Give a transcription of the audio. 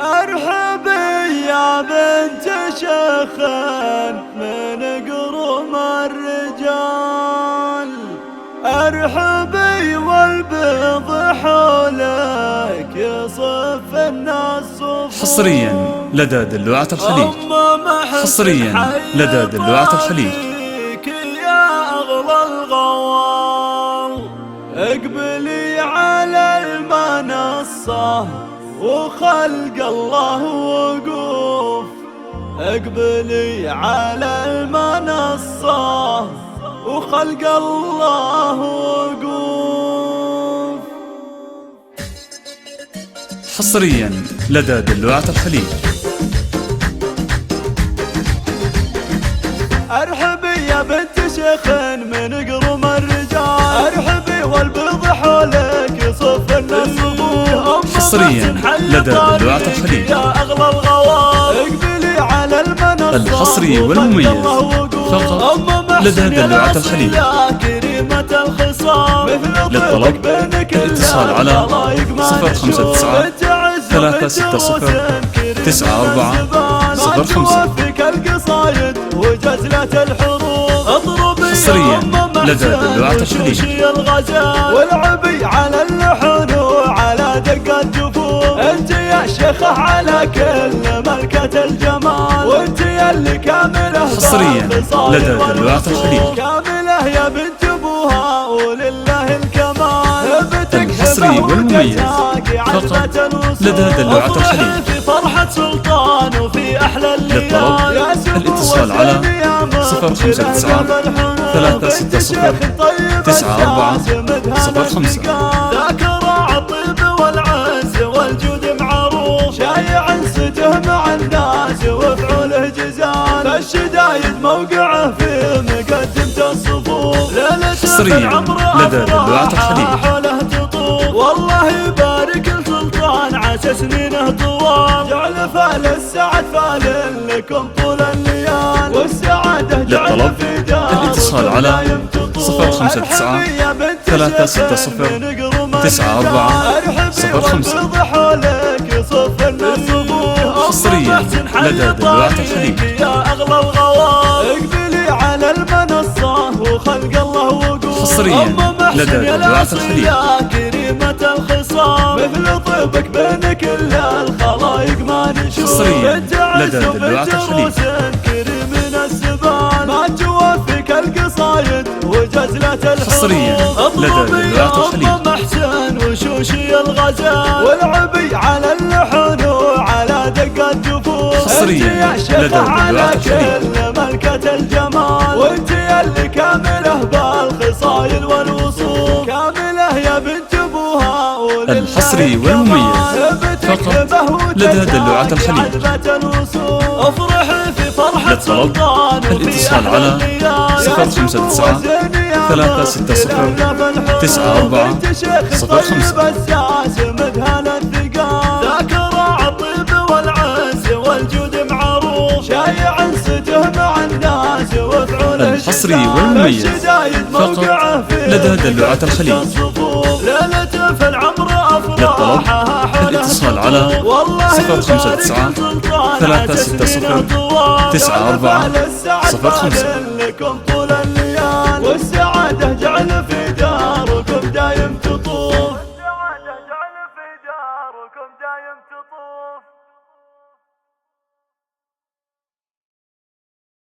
ارحبي يا بنت شيخ من قرم الرجال، ارحبي والبيض حولك يصف الناس صفوف. حصريا لدى دلوعة الخليج، حصريا لدى دلوعة الخليج. يا أغلى الغوال اقبلي على المنصة وخلق الله وقوف، اقبلي على المنصة وخلق الله وقوف. حصريا لدى دلوعة الخليج. ارحبي يا بنت شيخ من قرم الرجال، ارحبي والبيض حولك يصف الناس صفوف. حصريا لدى دلوعة الخليج. يا اغلى الغوال اقبلي على المنصة الحصري والمميز فقط لدى دلوعة الخليج. كريمة الخصام للطلب الاتصال على 059 360 9405. القصايد وجزلة الحروف اضربي حصريا لدى دلوعة الخليج. والعبي على اللحن وعلى دقات جفوف. انت يا شيخة على كل ملكة الجمال، وانت اللي كاملة حصريا لدى دلوعة الخليج. كاملة يا بنت ابوها ولله الكمال. الحصري والمميز فقط لدى دلوعة الخليج. في فرحة سلطان وفي احلى الليال. الاتصال على 059 360 9405. ذاك راعى الطيب والعز والجود معروف، شايع سته مع الناس وفعوله جزال. فالشدايد موقعه في مقدمة الصفوف. حصريا لدى دلوعة الخليج. حوله تطوف والله يبارك السلطان عسى سنينه طوال. جعل فال السعد فال لكم طول الليال، والسعادة جعل في دار. الاتصال على 059 360 9405. حصريا لدى دلوعة الخليج. يا أغلى الغوال اقبلي على المنصة وخلق الله وقوف. حصريا لدى دلوعة الخليج. كريمة الخصام مثل طيبك بين كل الخلايق ما نشوف. حصريا لدى دلوعة الخليج. كريم السبان ما توفيك القصايد وجزلة الحروف. حصريا لدى دلوعة الخليج. محسن وشوشي الغزال، والعبي على اللحن وعلى دقات جفوف. حصريا لدى دلوعة الخليج. ملكة الجمال، وانت اللي كامله بالخصايل والوصوف. كامله يا بنت ابوها الحصري والمميز فقط لدى دلوعة الخليج. افرحي في فرحة للطلب الاتصال على 059 360 9405. مدهن الثقال ذاك راعى الطيب والعز والجود معروف، شايع سته مع الناس وفعوله. الحصري والمميز فقط لدى دلوعة الخليج. ليلة في العمر افراحها حولها الاتصال على 059 360 9405. لكم طول الليال، والسعادة جعل في داركم دايم تطوف.